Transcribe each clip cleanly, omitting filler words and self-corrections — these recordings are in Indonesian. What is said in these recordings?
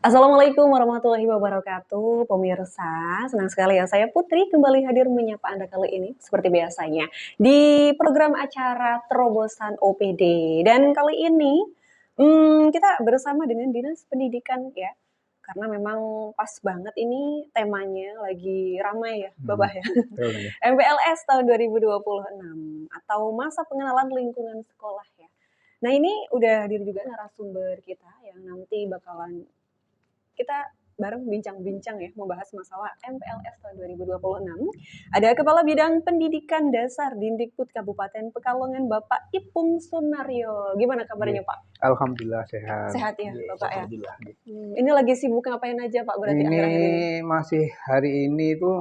Assalamualaikum warahmatullahi wabarakatuh, pemirsa. Senang sekali ya, saya Putri kembali hadir menyapa Anda kali ini seperti biasanya di program acara Terobosan OPD. Dan kali ini kita bersama dengan Dinas Pendidikan ya, karena memang pas banget ini temanya lagi ramai ya, Bapak ya. Betul nih. MPLS tahun 2026 atau masa pengenalan lingkungan sekolah ya. Nah ini udah hadir juga narasumber kita yang nanti bakalan kita bareng bincang-bincang ya, membahas masalah MPLS tahun 2026. Ada Kepala Bidang Pendidikan Dasar Dindikbud Kabupaten Pekalongan, Bapak Ipung Sunaryo. Gimana kabarnya, Pak? Alhamdulillah sehat. Sehat ya, Bapak ya? Alhamdulillah. Ini lagi sibuk ngapain aja, Pak, berarti Ini akhir-akhir ini? masih hari ini itu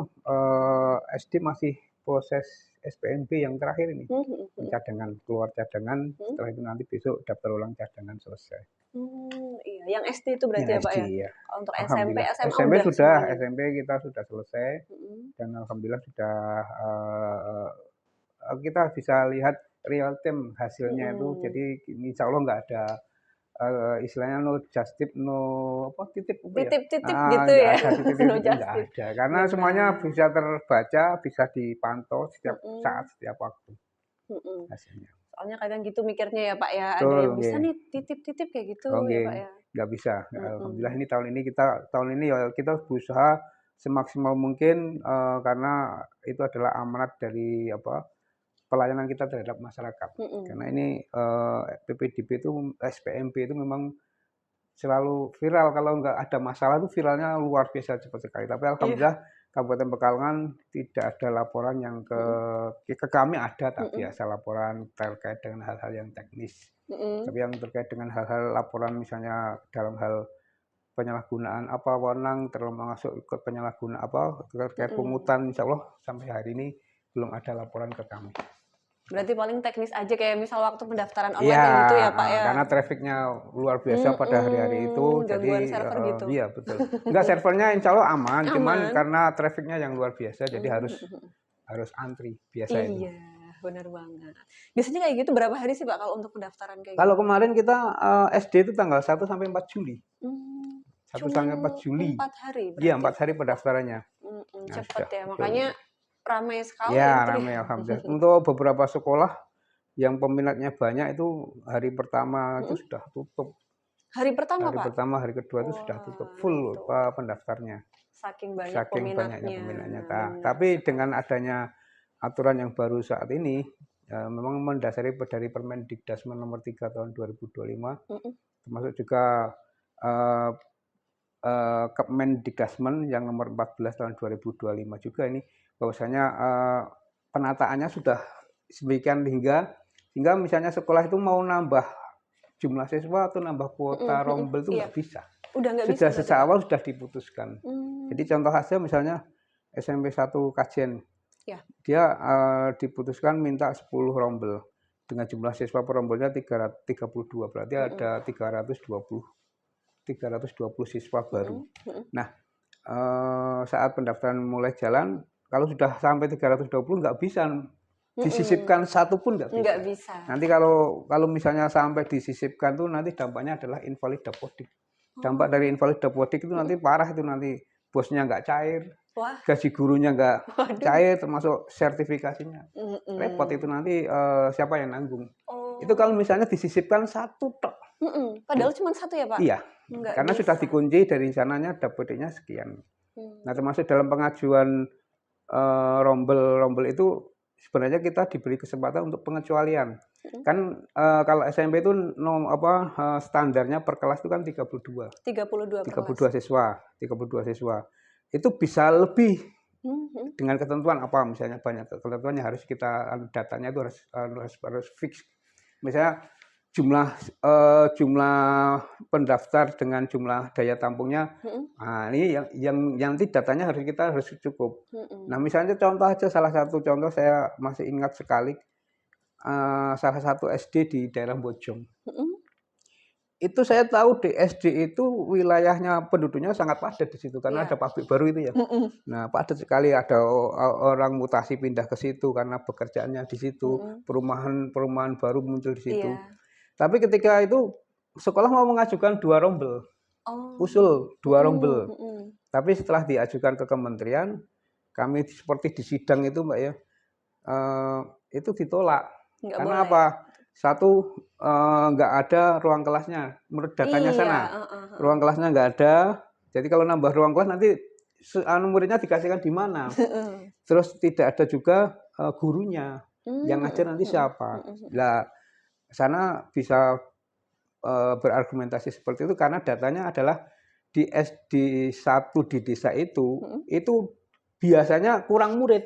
SD masih proses SPMB yang terakhir ini. Cadangan, keluar cadangan, setelah itu nanti besok daftar ulang cadangan selesai. Iya, yang SD itu berarti ya, Pak SD, ya? ya. Untuk SMP, SMA SMP udah sudah, semuanya? SMP kita sudah selesai dan alhamdulillah sudah kita bisa lihat real time hasilnya itu. Jadi insya Allah nggak ada istilahnya no just tip, no apa titip apa ya? Titip-titip gitu Nggak ya? ada titip No itu just nggak tip. ada karena Benar. semuanya bisa terbaca, bisa dipantau setiap saat, setiap waktu hasilnya. Soalnya kadang gitu mikirnya ya Pak ya, ada Betul, yang bisa nggih. nih titip-titip kayak gitu ya Pak ya. Nggak bisa. Alhamdulillah ini tahun ini ya kita berusaha semaksimal mungkin karena itu adalah amanat dari pelayanan kita terhadap masyarakat. Karena ini PPDB itu SPMB itu memang selalu viral, kalau nggak ada masalah itu viralnya luar biasa cepat sekali. Tapi alhamdulillah Kabupaten Pekalongan tidak ada laporan yang ke kami ada, tak biasa laporan terkait dengan hal-hal yang teknis. Tapi yang terkait dengan hal-hal laporan misalnya dalam hal penyalahgunaan wewenang termasuk ikut penyalahgunaan terkait pungutan, insya Allah sampai hari ini belum ada laporan ke kami. Berarti paling teknis aja kayak misal waktu pendaftaran online kayak gitu ya Pak ya. Karena trafficnya luar biasa pada hari-hari itu, gangguan jadi server gitu. iya betul. Enggak, servernya insya Allah aman, cuman karena trafficnya yang luar biasa, jadi harus antri biasa itu. Iya, benar banget. Biasanya kayak gitu berapa hari sih Pak kalau untuk pendaftaran kayak Kalau gitu? kemarin kita SD itu tanggal 1 sampai 4 Juli. 1 sampai 4 Juli. 4 hari berarti. Iya, 4 hari pendaftarannya. Cepet ya, makanya ramai sekali. Ya, ramai alhamdulillah. Untuk beberapa sekolah yang peminatnya banyak itu hari pertama itu sudah tutup. Hari pertama, Hari Pak? pertama, hari kedua itu sudah tutup full pendaftarnya. Saking banyaknya peminatnya. Tapi dengan adanya aturan yang baru saat ini, memang mendasari dari Permendikdasmen nomor 3 tahun 2025, termasuk juga Kemendikdasmen yang nomor 14 tahun 2025 juga ini, bahwasanya penataannya sudah sedemikian hingga misalnya sekolah itu mau nambah jumlah siswa atau nambah kuota rombel itu nggak bisa. Sudah sejak awal sudah diputuskan. Jadi contoh hasil misalnya SMP 1 Kajen, dia diputuskan minta 10 rombel dengan jumlah siswa per rombelnya 332, berarti ada 320 siswa baru. Nah, saat pendaftaran mulai jalan, kalau sudah sampai 320 nggak bisa disisipkan satu pun nggak bisa. Nanti kalau misalnya sampai disisipkan tuh nanti dampaknya adalah invalid dapodik. Dampak dari invalid dapodik itu nanti parah, itu nanti bosnya nggak cair, gaji gurunya nggak cair, termasuk sertifikasinya. Repot itu nanti siapa yang nanggung? Itu kalau misalnya disisipkan satu tok. Padahal cuma satu ya Pak? Iya, karena sudah dikunci dari sananya dapodiknya sekian. Nah, termasuk dalam pengajuan rombel itu sebenarnya kita diberi kesempatan untuk pengecualian. Kan kalau SMP itu standarnya per kelas itu kan 32 siswa. Itu bisa lebih dengan ketentuan misalnya banyak ketentuan yang harus kita datanya itu harus fix. Misalnya jumlah pendaftar dengan jumlah daya tampungnya, nah ini yang nanti datanya harus cukup. Nah misalnya contoh aja, salah satu contoh saya masih ingat sekali, salah satu SD di daerah Bojong. Itu saya tahu di SD itu wilayahnya penduduknya sangat padat di situ karena ada pabrik baru itu ya. Nah padat sekali, ada orang mutasi pindah ke situ karena pekerjaannya di situ, perumahan baru muncul di situ. Tapi ketika itu sekolah mau mengajukan 2 rombel, Oh, usul 2 mhm rombel. mhm. Tapi setelah diajukan ke kementerian, kami seperti di sidang itu, Mbak, ya, eee, itu ditolak. Nggak Karena boleh. apa? Satu, nggak ada ruang kelasnya, menurut datanya Iya, sana. heeh heeh. Ruang kelasnya nggak ada, jadi kalau nambah ruang kelas nanti muridnya dikasihkan di mana? Heeh. Terus tidak ada juga, gurunya, yang ngajar Mhm nanti mhm siapa? mhm mhm. Lah, sana bisa, berargumentasi seperti itu karena datanya adalah di SD 1 di desa Mhm. itu biasanya kurang murid.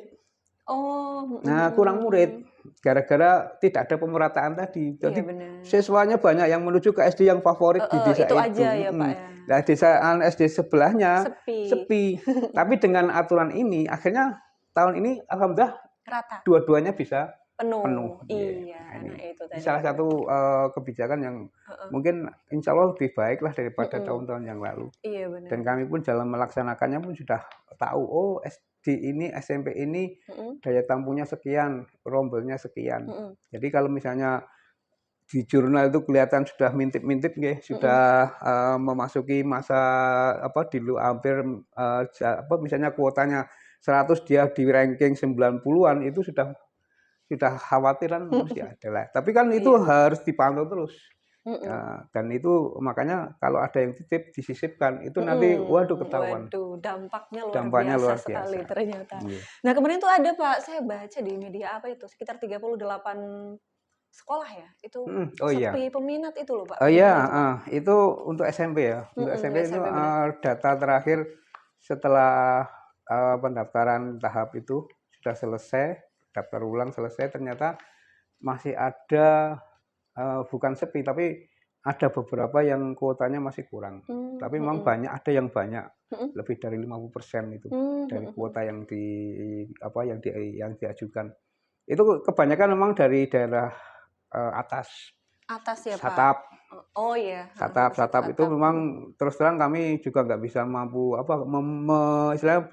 Oh, mhm Nah, kurang murid, mhm. gara-gara tidak ada pemerataan tadi. Iya Jadi bener. siswanya banyak yang menuju ke SD yang favorit di Heeh, desa itu aja itu, ya, Pak, mhm. ya? Nah, SD sebelahnya Sepi. sepi. Tapi dengan aturan ini akhirnya tahun ini alhamdulillah Rata? dua-duanya bisa penuh, Penuh. iya. Iya, Nah, nah itu ini tadi salah bener. satu, kebijakan yang Heeh. mungkin insya Allah lebih baik lah daripada Mhm. tahun-tahun yang lalu. Iya bener Dan bener. kami pun dalam melaksanakannya pun sudah tahu, oh SD ini, SMP ini Mhm daya tampungnya sekian, rombelnya sekian. mhm Jadi kalau misalnya di jurnal itu kelihatan sudah mintip-mintip nggih, mhm. sudah, memasuki masa apa, hampir, misalnya kuotanya 100 dia di ranking 90-an itu sudah khawatiran mesti ada lah. Tapi kan itu Iya bener. harus dipantau terus. Mhm. Dan itu makanya kalau ada yang titip disisipkan, itu nanti waduh Mhm, ketahuan, waduh dampaknya luar dampaknya biasa luar sekali biasa. ternyata. Iya. Nah kemarin tuh ada Pak, saya baca di media apa itu, sekitar 38 sekolah ya, itu Mhm, oh iya. sepi peminat itu loh Pak, Oh iya, gimana itu Pak? itu untuk SMP ya. Untuk Mhm, SMP itu, SMP bener. data terakhir setelah, pendaftaran tahap itu sudah selesai, daftar ulang selesai, ternyata masih ada, bukan sepi, tapi ada beberapa yang kuotanya masih kurang. Tapi memang Mhm. banyak, ada yang banyak, Mhm. lebih dari 50% itu, Mhm dari mhm. kuota apa, yang diajukan. Itu kebanyakan memang dari daerah, atas, Atas ya Pak? Satap. Oh iya, heeh heeh, Satap itu Satap, memang mhm. terus terang kami juga nggak bisa mampu apa, istilahnya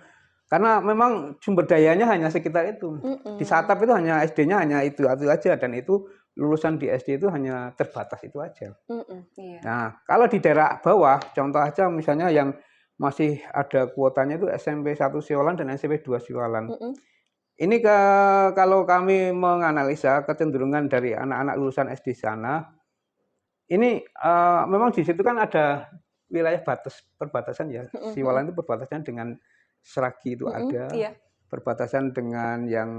karena memang sumber dayanya hanya sekitar itu. Di Mhm. Satap itu hanya SD-nya hanya itu aja dan itu lulusan di SD itu hanya terbatas itu aja. Mhm, iya. Nah, kalau di daerah bawah, contoh aja misalnya yang masih ada kuotanya itu SMP 1 Siwalan dan SMP 2 Siwalan. Mhm. Ini kalau kami menganalisa kecenderungan dari anak-anak lulusan SD sana ini, memang di situ kan ada wilayah perbatasan ya, Mhm mhm. Siwalan itu perbatasan dengan Sragi itu Mhm, ada, iya. perbatasan dengan yang,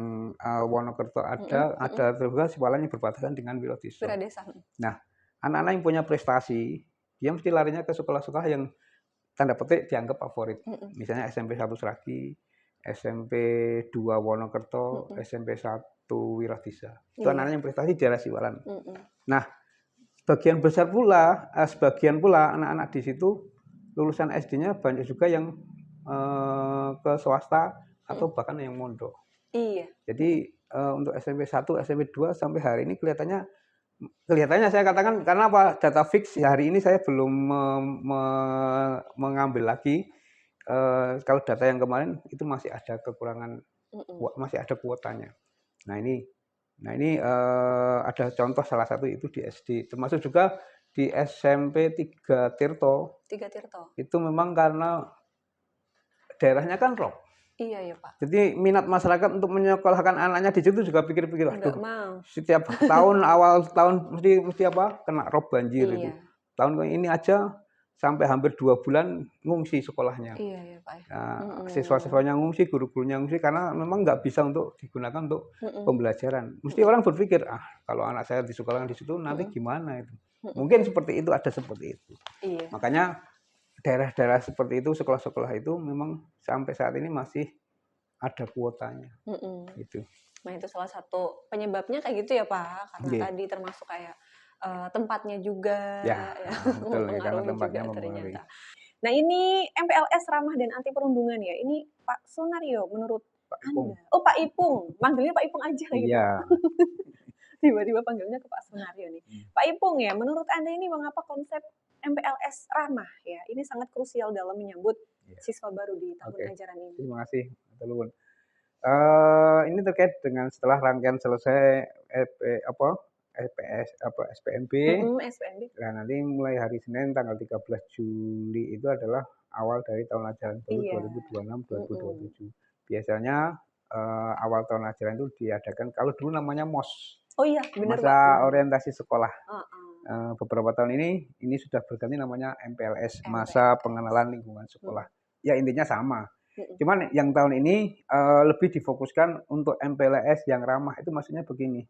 Wonokerto Mhm ada mhm. juga Siwalan yang berbatasan dengan Wirodesa. Wiradesa, mhm. Nah, anak-anak yang punya prestasi, dia mesti larinya ke sekolah-sekolah yang tanda petik dianggap favorit. Mhm Misalnya SMP 1 Sragi, SMP 2 Wonokerto, mhm. SMP 1 Wiradesa. Itu Iya. anak-anak yang prestasi di daerah Siwalan. Mhm. Nah, sebagian pula anak-anak di situ lulusan SD-nya banyak juga yang, ke swasta Mhm. atau bahkan yang mondok. Iya. Mhm. Jadi, untuk SMP 1, SMP 2 sampai hari ini kelihatannya saya katakan karena apa, data fix hari ini saya belum mengambil lagi, kalau data yang kemarin itu masih ada kekurangan, Mhm. masih ada kuotanya. Nah ini ada contoh salah satu itu di SD, termasuk juga di SMP 3 Tirto, Tiga Tirto. itu memang karena daerahnya kan rob. Iya ya, Pak. Jadi minat masyarakat untuk menyekolahkan anaknya di situ juga pikir-pikir, Nggak "Waduh, mau. setiap tahun awal tahun mesti apa, kena rob banjir itu." Iya. Tahun ini aja sampai hampir 2 bulan ngungsi sekolahnya. Iya ya, Pak, ya. Nah, Mhm. siswa-siswanya ngungsi, guru-gurunya ngungsi karena memang nggak bisa untuk digunakan untuk Mhm. pembelajaran. Mesti Mhm. orang berpikir, "Ah, kalau anak saya disekolahkan di situ nanti Mhm. gimana itu?" Mhm. Mungkin seperti itu, ada seperti itu. Iya. Makanya daerah-daerah seperti itu, sekolah-sekolah itu memang sampai saat ini masih ada kuotanya, Mhm. gitu. Nah, itu salah satu penyebabnya kayak gitu ya, Pak, karena Nggih. tadi termasuk kayak, tempatnya juga Ya, ya betul ya, karena mempengaruhi tempatnya juga mempengaruhi. ternyata. Nah, ini MPLS ramah dan anti perundungan ya, ini Pak Sunario menurut Pak Ipung. Anda oh, Pak Ipung, manggilnya Pak Ipung aja lagi, Pak. Iya. Tiba-tiba panggilnya ke Pak Sunario nih. Mmm, Pak Ipung ya, menurut Anda ini mengapa konsep MPLS ramah ya, ini sangat krusial dalam menyambut iya, siswa baru di tahun oke. ajaran ini? Terima kasih, matur nuwun. Ini terkait dengan setelah rangkaian selesai SPMB. SPMB. Nah, nanti mulai hari Senin tanggal 13 Juli itu adalah awal dari tahun ajaran baru Iya. 2026-2027. Biasanya awal tahun ajaran itu diadakan kalau dulu namanya MOS. Oh iya, benar Masa Pak. orientasi sekolah. Heeh. Beberapa tahun ini sudah berganti namanya MPLS, Masa Pengenalan Lingkungan Sekolah. Ya intinya sama. Cuman yang tahun ini lebih difokuskan untuk MPLS yang ramah. Itu maksudnya begini.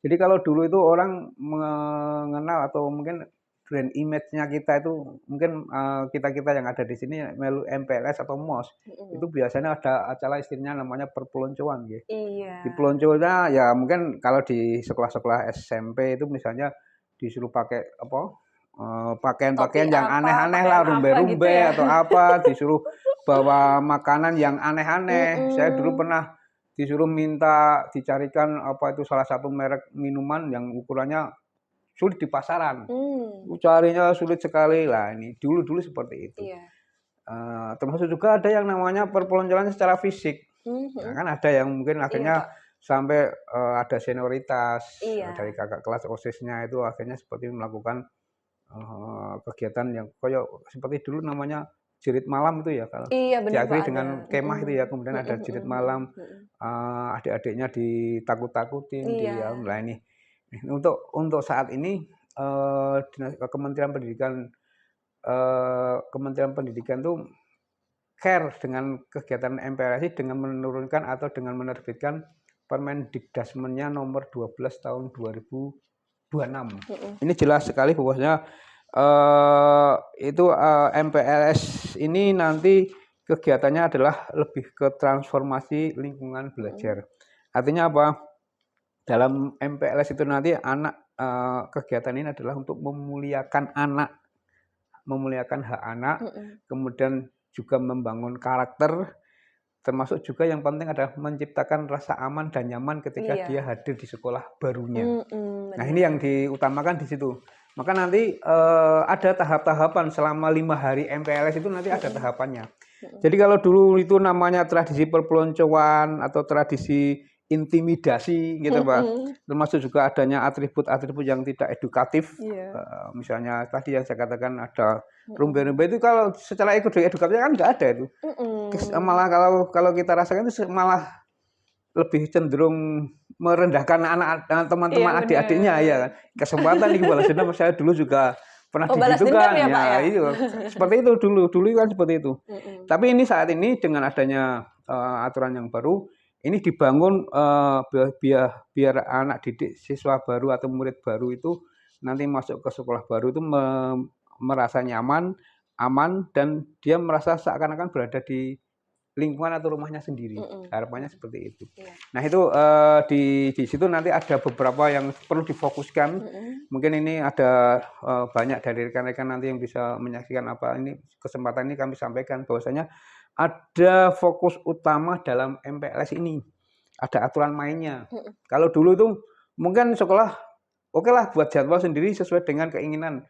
Jadi kalau dulu itu orang mengenal atau mungkin brand image-nya kita itu mungkin kita-kita yang ada di sini melu MPLS atau MOS itu biasanya ada acara istilahnya namanya perpeloncoan gitu. Iya. Di pelonconya ya mungkin kalau di sekolah-sekolah SMP itu misalnya disuruh pakai apa pakaian-pakaian yang aneh-aneh lah, rumbe-rumbe gitu ya. atau apa, disuruh bawa makanan yang aneh-aneh. Saya dulu pernah disuruh minta dicarikan apa itu salah satu merek minuman yang ukurannya sulit di pasaran. Carinya sulit sekali lah ini. Dulu seperti itu. Iya. Termasuk juga ada yang namanya perpeloncoan secara fisik. Nah, kan ada yang mungkin akhirnya sampai ada senioritas dari kakak kelas OSIS-nya itu akhirnya seperti melakukan kegiatan yang kayak seperti dulu namanya jerit malam itu ya kalau diakhiri dengan kemah itu ya, kemudian ada jerit malam, adik-adiknya ditakut-takutin, nah ini untuk saat ini Kementerian Pendidikan tuh care dengan kegiatan MPLS dengan menurunkan atau dengan menerbitkan Permendikdasmennya nomor 12 tahun 2026. Ini jelas sekali bahwasanya itu MPLS ini nanti kegiatannya adalah lebih ke transformasi lingkungan belajar. Artinya apa? Dalam MPLS itu nanti kegiatan ini adalah untuk memuliakan anak, memuliakan hak anak, kemudian juga membangun karakter, termasuk juga yang penting adalah menciptakan rasa aman dan nyaman ketika dia hadir di sekolah barunya. Nah ini yang diutamakan di situ. Maka nanti ada tahap-tahapan selama 5 hari MPLS itu nanti ada tahapannya. Jadi kalau dulu itu namanya tradisi perpeloncoan atau tradisi intimidasi gitu Pak, termasuk juga adanya atribut-atribut yang tidak edukatif. Misalnya tadi yang saya katakan ada rumbe-rumbe itu kalau secara edukatifnya kan nggak ada itu. Malah kalau kita rasakan itu malah lebih cenderung merendahkan anak teman-teman adik-adiknya ya kan. Kesempatan nih balas dendam saya dulu juga pernah digitu kan ya, iya seperti itu dulu kan seperti itu. Tapi ini saat ini dengan adanya aturan yang baru ini dibangun biar anak didik siswa baru atau murid baru itu nanti masuk ke sekolah baru itu merasa nyaman, aman, dan dia merasa seakan-akan berada di lingkungan atau rumahnya sendiri. Harapannya seperti itu. Nah itu di situ nanti ada beberapa yang perlu difokuskan. Mungkin ini ada banyak dari rekan-rekan nanti yang bisa menyaksikan apa ini kesempatan ini kami sampaikan bahwasanya ada fokus utama dalam MPLS ini. Ada aturan mainnya. Kalau dulu itu mungkin sekolah oke lah buat jadwal sendiri sesuai dengan keinginan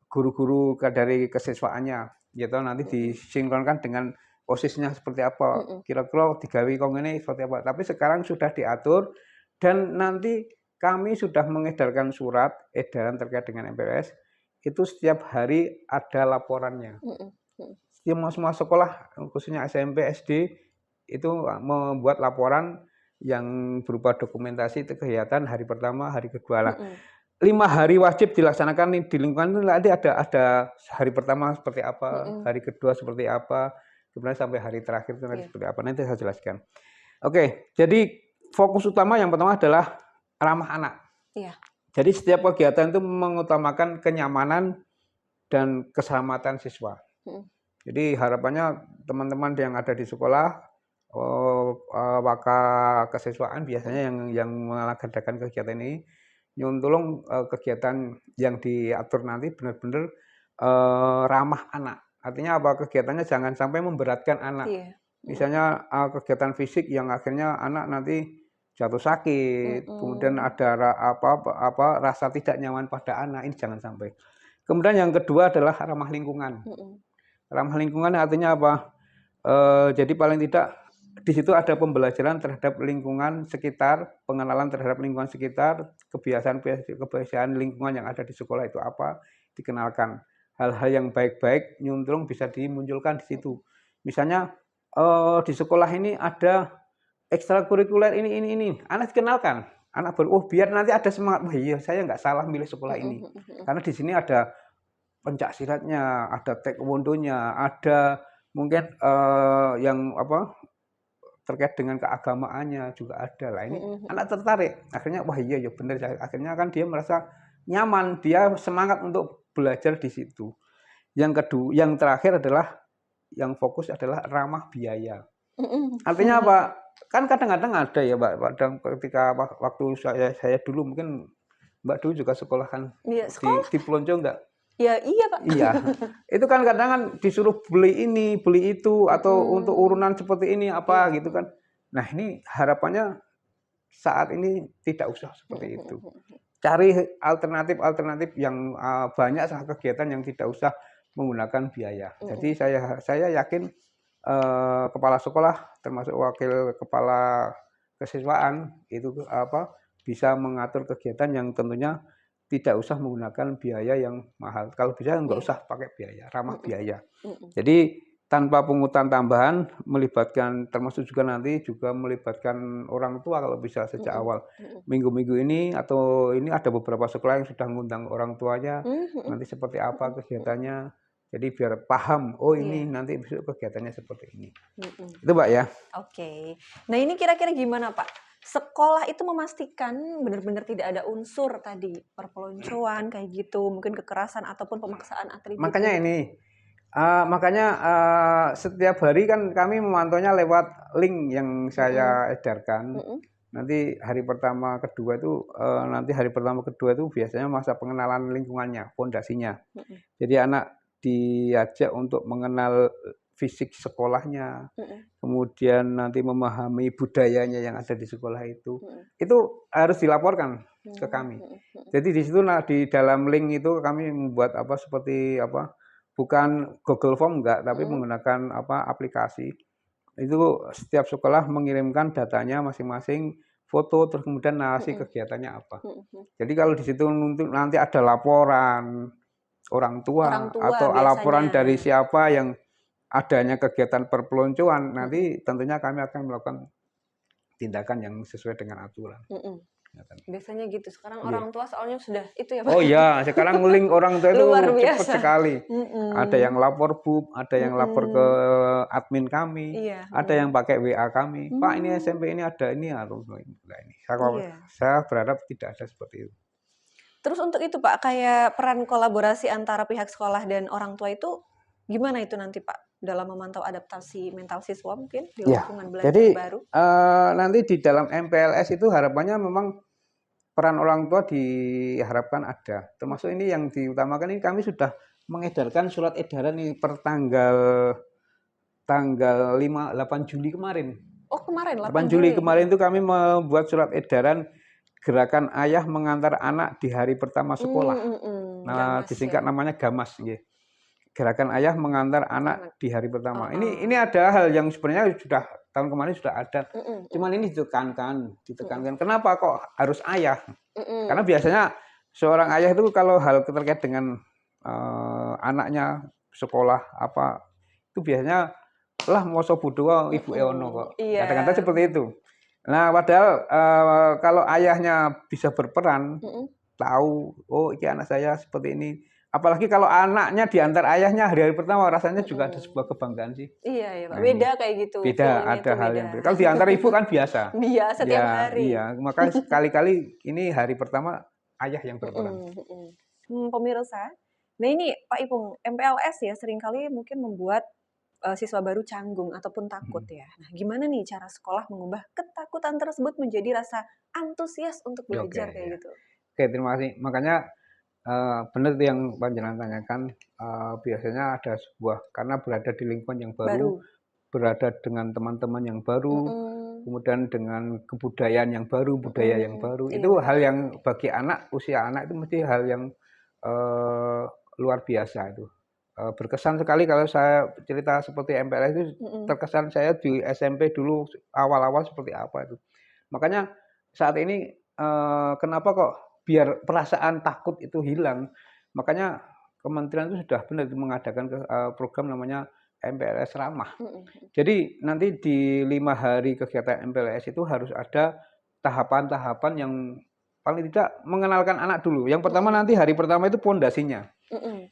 guru-guru dari kesiswaannya. Gitu nanti disinkronkan dengan OSIS-nya seperti apa, kira-kira digawe kok ngene seperti apa. Tapi sekarang sudah diatur dan nanti kami sudah mengedarkan surat edaran terkait dengan MPLS. Itu setiap hari ada laporannya. Semua sekolah khususnya SMP, SD itu membuat laporan yang berupa dokumentasi kegiatan hari pertama, hari kedua lah. 5 hari wajib dilaksanakan di lingkungan itu nanti ada hari pertama seperti apa, hari kedua seperti apa. Kemudian sampai hari terakhir itu nanti seperti apa, nanti saya jelaskan. Oke, jadi fokus utama yang pertama adalah ramah anak. Jadi setiap kegiatan itu mengutamakan kenyamanan dan keselamatan siswa. Jadi harapannya teman-teman yang ada di sekolah, waka kesiswaan biasanya yang mengadakan kegiatan ini, nyuntulung kegiatan yang diatur nanti benar-benar ramah anak. Artinya apa? Kegiatannya jangan sampai memberatkan anak. Misalnya kegiatan fisik yang akhirnya anak nanti jatuh sakit, kemudian ada rasa tidak nyaman pada anak, ini jangan sampai. Kemudian yang kedua adalah ramah lingkungan. Ramah lingkungan artinya apa? Jadi paling tidak di situ ada pembelajaran terhadap lingkungan sekitar, pengenalan terhadap lingkungan sekitar, kebiasaan lingkungan yang ada di sekolah itu apa, dikenalkan. Hal-hal yang baik-baik nyuntrung bisa dimunculkan di situ. Misalnya di sekolah ini ada ekstrakurikuler ini, anak dikenalkan. Anak baru, biar nanti ada semangat, wah iya saya nggak salah milih sekolah ini. Karena di sini ada pencak silatnya, ada taekwondonya, ada mungkin yang apa terkait dengan keagamaannya juga ada lah. Ini anak tertarik, akhirnya wah iya ya benar. Akhirnya kan dia merasa nyaman, dia semangat untuk belajar di situ. Yang kedua, yang terakhir adalah yang fokus adalah ramah biaya. Artinya apa? Kan kadang-kadang ada ya Mbak, kadang ketika waktu saya dulu, mungkin Mbak dulu juga sekolah kan di Pelonco enggak? Ya iya Pak. Iya, itu kan kadang kan disuruh beli ini, beli itu, atau untuk urunan seperti ini apa gitu kan. Nah ini harapannya saat ini tidak usah seperti itu. Cari alternatif yang banyak kegiatan yang tidak usah menggunakan biaya. Jadi saya yakin kepala sekolah termasuk wakil kepala kesiswaan itu bisa mengatur kegiatan yang tentunya tidak usah menggunakan biaya yang mahal. Kalau bisa nggak usah pakai biaya, ramah biaya. Jadi tanpa pungutan tambahan, melibatkan termasuk juga nanti juga melibatkan orang tua kalau bisa sejak awal. Minggu-minggu ini atau ini ada beberapa sekolah yang sudah mengundang orang tuanya, nanti seperti apa kegiatannya. Jadi biar paham, oh ini nanti besok kegiatannya seperti ini. Itu Mbak ya. Oke. Nah ini kira-kira gimana Pak? Sekolah itu memastikan benar-benar tidak ada unsur tadi perpeloncoan kayak gitu, mungkin kekerasan ataupun pemaksaan atribut. Makanya ini, setiap hari kan kami memantaunya lewat link yang saya edarkan. Nanti hari pertama kedua itu biasanya masa pengenalan lingkungannya, fondasinya. Jadi anak diajak untuk mengenal fisik sekolahnya, kemudian nanti memahami budayanya yang ada di sekolah itu harus dilaporkan ke kami. Jadi di situ di dalam link itu kami membuat seperti bukan Google Form enggak, tapi menggunakan aplikasi. Itu setiap sekolah mengirimkan datanya masing-masing, foto, terus kemudian narasi kegiatannya apa. Jadi kalau di situ nanti ada laporan orang tua atau biasanya laporan dari siapa yang adanya kegiatan perpeloncoan, nanti tentunya kami akan melakukan tindakan yang sesuai dengan aturan. Biasanya gitu. Sekarang orang tua soalnya sudah itu ya Pak. Oh iya, sekarang link orang tua itu cepat sekali. Ada yang lapor BUP, ada yang lapor ke admin kami, ada yang pakai WA kami. Pak ini SMP ini ada ini atau ini. Saya berharap tidak ada seperti itu. Terus untuk itu Pak, kayak peran kolaborasi antara pihak sekolah dan orang tua itu gimana itu nanti Pak dalam memantau adaptasi mental siswa mungkin di lingkungan belajar baru? Nanti di dalam MPLS itu harapannya memang peran orang tua diharapkan ada. Termasuk ini yang diutamakan ini kami sudah mengedarkan surat edaran ini per tanggal 8 Juli kemarin. Oh kemarin 8 Juli kemarin itu kami membuat surat edaran gerakan ayah mengantar anak di hari pertama sekolah. Nah, disingkat namanya GAMAS. Gerakan ayah mengantar anak di hari pertama. Ini ada hal yang sebenarnya sudah tahun kemarin sudah ada. Cuman ini ditekankan. Kenapa kok harus ayah? Karena biasanya seorang ayah itu kalau hal terkait dengan anaknya sekolah itu biasanya lah moso budua ibu eono kok. Kata-kata seperti itu. Nah, padahal kalau ayahnya bisa berperan, tahu, oh ini anak saya seperti ini. Apalagi kalau anaknya diantar ayahnya hari-hari pertama, rasanya juga ada sebuah kebanggaan sih. Iya Pak. Beda kayak gitu. Beda, ada hal yang beda. Kalau diantar ibu kan biasa. Biasa tiap hari. Iya, maka sekali-kali ini hari pertama ayah yang berperan. Pemirsa, nah ini Pak Ipung, MPLS ya seringkali mungkin membuat siswa baru canggung ataupun takut ya. Nah, gimana nih cara sekolah mengubah ketakutan tersebut menjadi rasa antusias untuk belajar kayak gitu? Oke, terima kasih. Makanya benar itu yang panjenengan tanyakan. Biasanya ada sebuah karena berada di lingkungan yang baru, berada dengan teman-teman yang baru, kemudian dengan kebudayaan yang baru, budaya yang baru. Itu hal yang bagi anak, usia anak itu mesti hal yang luar biasa itu. berkesan sekali kalau saya cerita seperti MPLS itu, terkesan saya di SMP dulu awal-awal seperti apa itu. Makanya saat ini, kenapa kok biar perasaan takut itu hilang, makanya kementerian itu sudah benar mengadakan program namanya MPLS Ramah. Jadi nanti di 5 hari kegiatan MPLS itu harus ada tahapan-tahapan yang paling tidak mengenalkan anak dulu. Yang pertama nanti hari pertama itu pondasinya.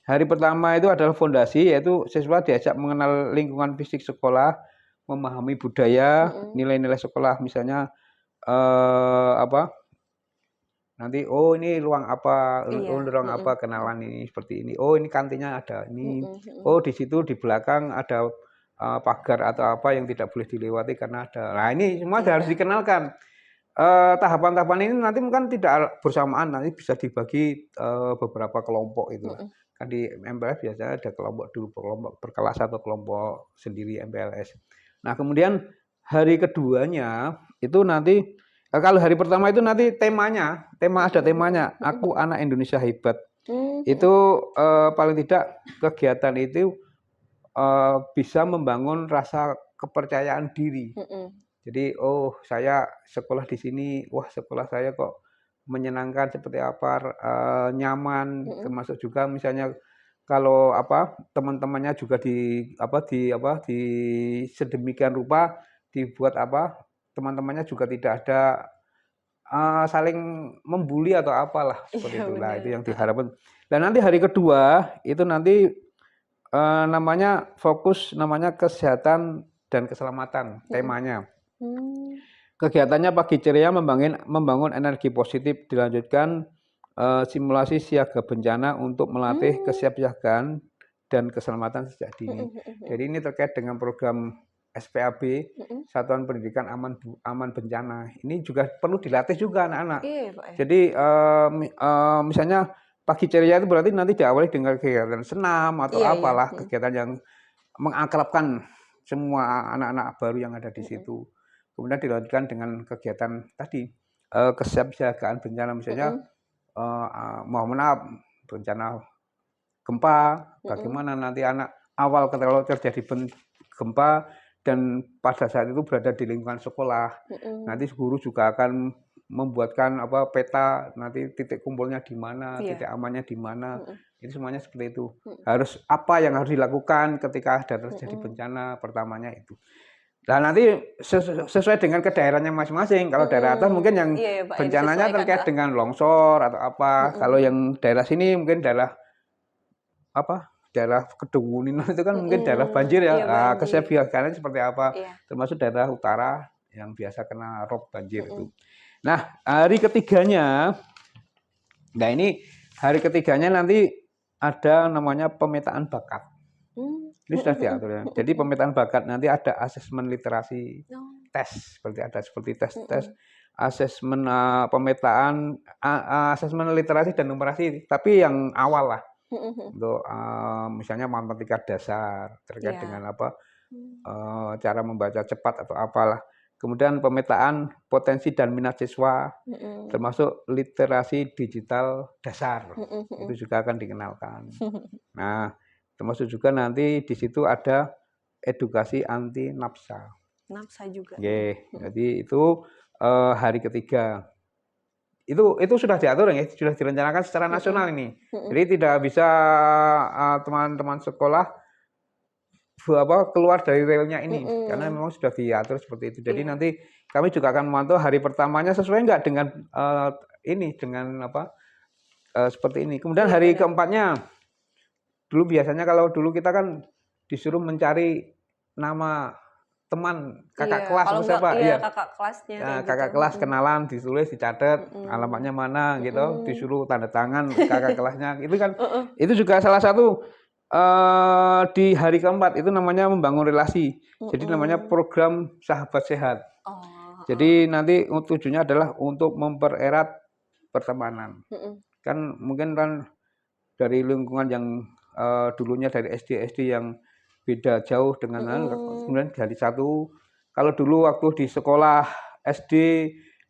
Hari pertama itu adalah fondasi, yaitu siswa diajak mengenal lingkungan fisik sekolah, memahami budaya, nilai-nilai sekolah, misalnya apa? Nanti oh ini ruang apa, oh ini ruang apa, kenalan ini seperti ini. Oh ini kantinnya ada ini. Oh di situ di belakang ada pagar atau apa yang tidak boleh dilewati karena ada. Nah ini semua harus dikenalkan. Tahapan-tahapan ini nanti kan tidak bersamaan, nanti bisa dibagi beberapa kelompok itu. Kan di MPLS biasanya ada kelompok dulu, kelompok berkelas atau kelompok sendiri MPLS. Nah kemudian hari keduanya itu nanti kalau hari pertama itu nanti ada temanya, aku anak Indonesia hebat. Itu paling tidak kegiatan itu bisa membangun rasa kepercayaan diri. Jadi oh saya sekolah di sini, wah sekolah saya kok menyenangkan seperti apa, nyaman, termasuk juga misalnya kalau apa teman-temannya juga di sedemikian rupa dibuat apa teman-temannya juga tidak ada saling membuli atau apalah seperti itulah itu yang diharapkan. Dan nanti hari kedua itu nanti namanya fokus namanya kesehatan dan keselamatan temanya. Kegiatannya pagi ceria membangun energi positif, dilanjutkan simulasi siaga bencana untuk melatih kesiapsiagaan dan keselamatan sejak dini. Jadi ini terkait dengan program SPAB, Satuan Pendidikan Aman Bencana. Ini juga perlu dilatih juga anak-anak. Jadi misalnya pagi ceria itu berarti nanti diawali dengan kegiatan senam atau apalah kegiatan yang mengakrabkan semua anak-anak baru yang ada di situ. Kemudian dilanjutkan dengan kegiatan tadi kesiapsiagaan bencana, misalnya mohon maaf bencana gempa, bagaimana nanti anak awal kalau terjadi gempa dan pada saat itu berada di lingkungan sekolah, nanti guru juga akan membuatkan peta nanti titik kumpulnya di mana, titik amannya di mana. Itu semuanya seperti itu. Harus apa yang harus dilakukan ketika ada terjadi bencana, pertamanya itu. Nah nanti sesuai dengan ke daerahnya masing-masing. Kalau daerah atas mungkin yang bencananya terkait dengan longsor atau apa. Kalau yang daerah sini mungkin daerah Kedunguninan itu kan mungkin daerah banjir ya. Kesiapsiagaannya seperti apa. Termasuk daerah utara yang biasa kena rob banjir itu. Nah hari ketiganya nanti ada namanya pemetaan bakat. Ini sudah diatur ya. Jadi pemetaan bakat nanti ada asesmen literasi tes, seperti tes asesmen pemetaan asesmen literasi dan numerasi, tapi yang awal lah untuk misalnya matematika dasar terkait dengan cara membaca cepat atau apalah. Kemudian pemetaan potensi dan minat siswa, termasuk literasi digital dasar, itu juga akan dikenalkan. Nah, termasuk juga nanti di situ ada edukasi anti nafsa. Nafsa juga. Jadi itu hari ketiga. Itu sudah diatur ya, sudah direncanakan secara nasional ini. Jadi tidak bisa teman-teman sekolah keluar dari relnya ini karena memang sudah diatur seperti itu. Jadi nanti kami juga akan memantau hari pertamanya sesuai enggak dengan seperti ini. Kemudian hari keempatnya dulu biasanya kalau dulu kita kan disuruh mencari nama teman kakak kelas atau siapa kakak kelasnya kakak kelas kenalan, ditulis, dicatat alamatnya mana gitu, disuruh tanda tangan kakak kelasnya itu kan itu juga salah satu di hari keempat itu namanya membangun relasi. Jadi namanya program sahabat sehat. Jadi nanti tujuannya adalah untuk mempererat pertemanan. Kan mungkin kan dari lingkungan yang dulunya dari SD yang beda jauh dengan kemudian jadi satu. Kalau dulu waktu di sekolah SD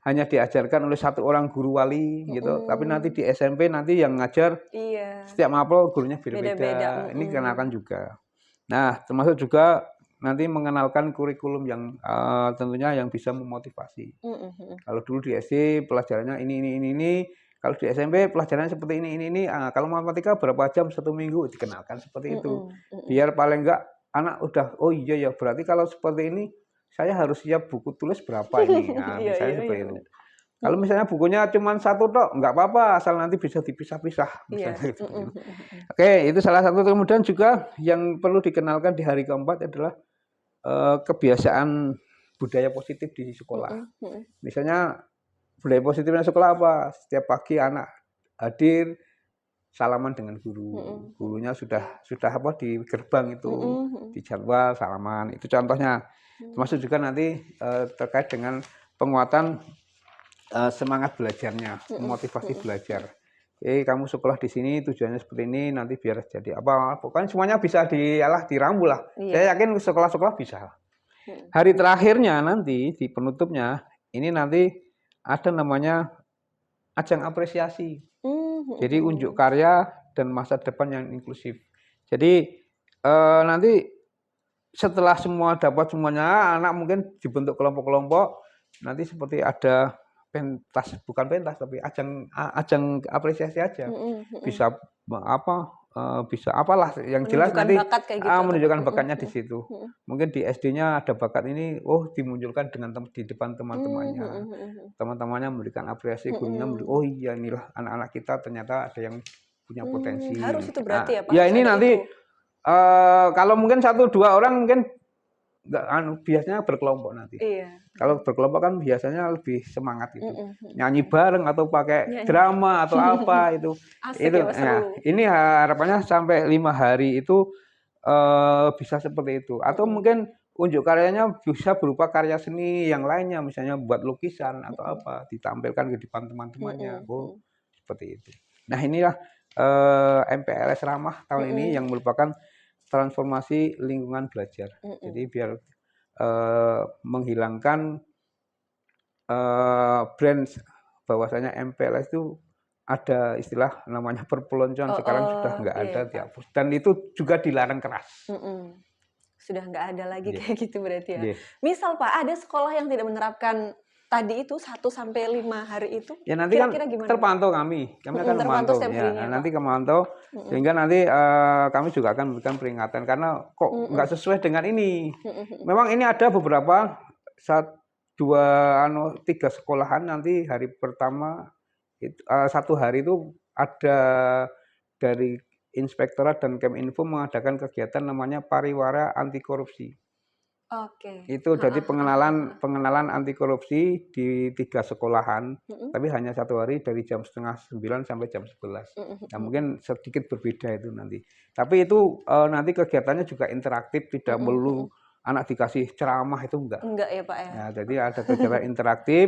hanya diajarkan oleh satu orang guru wali gitu, tapi nanti di SMP nanti yang ngajar setiap mapel gurunya beda-beda. Ini kenalkan juga. Nah, termasuk juga nanti mengenalkan kurikulum yang tentunya yang bisa memotivasi. Kalau dulu di SD pelajarannya ini, kalau di SMP pelajarannya seperti ini. Kalau matematika berapa jam satu minggu dikenalkan seperti itu. Biar paling enggak anak udah, oh iya ya berarti kalau seperti ini saya harus siap buku tulis berapa ini. Nah, misalnya seperti itu. Kalau misalnya bukunya cuma satu tok, nggak apa-apa, asal nanti bisa dipisah-pisah. Misalnya gitu. Oke, itu salah satu. Kemudian juga yang perlu dikenalkan di hari keempat adalah kebiasaan budaya positif di sekolah. Misalnya budaya positifnya sekolah apa? Setiap pagi anak hadir salaman dengan guru. Gurunya sudah apa di gerbang itu, di jadwal salaman. Itu contohnya. Termasuk juga nanti terkait dengan penguatan semangat belajarnya, motivasi belajar. Kamu sekolah di sini tujuannya seperti ini, nanti biar jadi apa? Pokoknya semuanya bisa dirambul lah. Saya yakin sekolah-sekolah bisa. Hari terakhirnya nanti di penutupnya ini nanti ada namanya ajang apresiasi. Jadi unjuk karya dan masa depan yang inklusif. Jadi nanti setelah semua dapat semuanya, anak mungkin dibentuk kelompok-kelompok. Nanti seperti ada pentas, bukan pentas tapi ajang apresiasi aja. Bisa apa? Bisa apalah yang jelas nanti menunjukkan bakatnya di situ. Mungkin di SD-nya ada bakat ini, dimunculkan di depan teman-temannya. Teman-temannya memberikan apresiasi, gurunya oh iya inilah anak-anak kita ternyata ada yang punya potensi. Harus itu berarti ya Pak? Ya ini nanti kalau mungkin 1-2 orang mungkin biasanya berkelompok nanti. Kalau berkelompok kan biasanya lebih semangat gitu. Nyanyi bareng atau pakai drama atau apa itu. Itu ya, ini harapannya sampai 5 hari itu bisa seperti itu. Atau mungkin unjuk karyanya bisa berupa karya seni yang lainnya, misalnya buat lukisan atau apa, ditampilkan ke depan teman-temannya. Seperti itu. Nah, inilah MPLS Ramah tahun ini yang merupakan transformasi lingkungan belajar. Jadi biar menghilangkan brand bahwasanya MPLS itu ada istilah namanya perpeloncoan, sekarang sudah nggak ada, dihapus. Dan itu juga dilarang keras. Sudah nggak ada lagi kayak gitu berarti ya. Misal Pak, ada sekolah yang tidak menerapkan tadi itu 1-5 hari itu, ya nanti kira-kira gimana? Terpantau kami akan memantau ya, nanti memantau sehingga nanti kami juga akan memberikan peringatan karena kok nggak sesuai dengan ini. Memang ini ada beberapa 3 sekolahan nanti hari pertama itu, 1 hari itu ada dari Inspektorat dan Keminfo mengadakan kegiatan namanya pariwara anti korupsi. Itu jadi pengenalan anti korupsi di 3 sekolahan, tapi hanya 1 hari dari jam 8:30 sampai jam 11. Nah, mungkin sedikit berbeda itu nanti. Tapi itu nanti kegiatannya juga interaktif, tidak melulu anak dikasih ceramah, itu enggak. Enggak ya Pak ya. Nah, jadi ada kegiatan interaktif,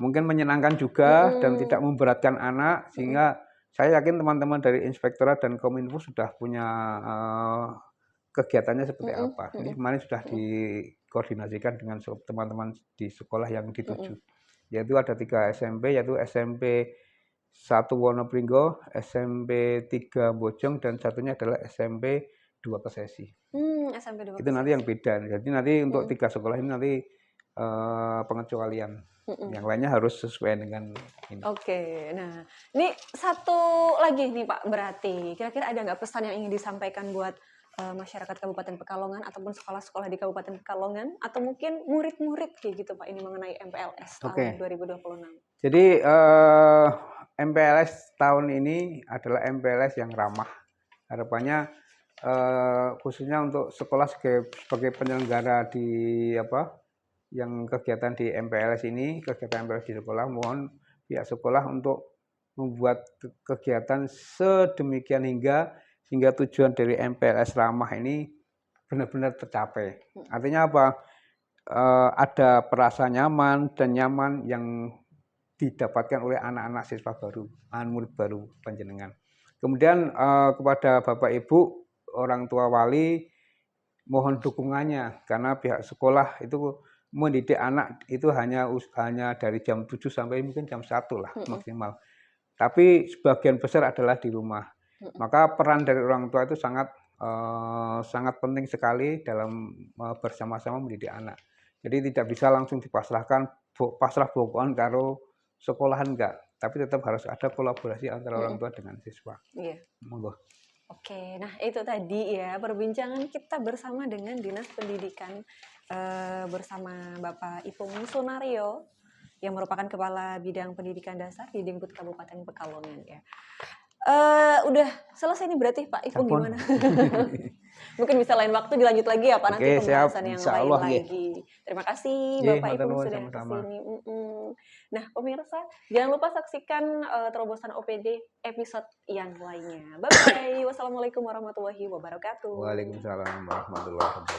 mungkin menyenangkan juga dan tidak memberatkan anak, sehingga saya yakin teman-teman dari Inspektorat dan Kominfo sudah punya kegiatannya seperti apa. Ini kemarin sudah dikoordinasikan dengan teman-teman di sekolah yang dituju. Yaitu ada 3 SMP, yaitu SMP 1 Wonopringgo, SMP 3 Bojong, dan satunya adalah SMP 2 Kesesi. SMP 2 itu nanti yang beda. Jadi nanti untuk 3 sekolah ini nanti pengecualian. Yang lainnya harus sesuai dengan ini. Nah ini satu lagi nih Pak, berarti kira-kira ada nggak pesan yang ingin disampaikan buat masyarakat Kabupaten Pekalongan ataupun sekolah-sekolah di Kabupaten Pekalongan atau mungkin murid-murid kayak gitu Pak, ini mengenai MPLS tahun 2026? Jadi MPLS tahun ini adalah MPLS yang ramah. Harapannya khususnya untuk sekolah sebagai penyelenggara di yang kegiatan di MPLS ini, kegiatan MPLS di sekolah, mohon pihak sekolah untuk membuat kegiatan sedemikian sehingga tujuan dari MPLS Ramah ini benar-benar tercapai. Artinya apa? Ada perasaan nyaman dan nyaman yang didapatkan oleh anak-anak siswa baru, murid baru panjenengan. Kemudian kepada Bapak Ibu, orang tua wali, mohon dukungannya karena pihak sekolah itu mendidik anak itu hanya dari jam 7 sampai mungkin jam 1 lah maksimal. Tapi sebagian besar adalah di rumah. Maka peran dari orang tua itu sangat penting sekali dalam bersama-sama mendidik anak. Jadi tidak bisa langsung dipasrahkan pasrah bokohan karo sekolahan enggak, tapi tetap harus ada kolaborasi antara orang tua dengan siswa. Iya. Monggo. Oke, nah itu tadi ya perbincangan kita bersama dengan Dinas Pendidikan bersama Bapak Ipung Sunario yang merupakan Kepala Bidang Pendidikan Dasar di Dikbud Kabupaten Pekalongan ya. Udah selesai nih berarti Pak Ipung gimana? Mungkin bisa lain waktu dilanjut lagi ya Pak, nanti pembahasan yang lain lagi. Terima kasih Bapak Ipung sudah kesini. Nah pemirsa, jangan lupa saksikan terobosan OPD episode yang lainnya. Bye-bye. Wassalamualaikum warahmatullahi wabarakatuh. Waalaikumsalam warahmatullahi wabarakatuh.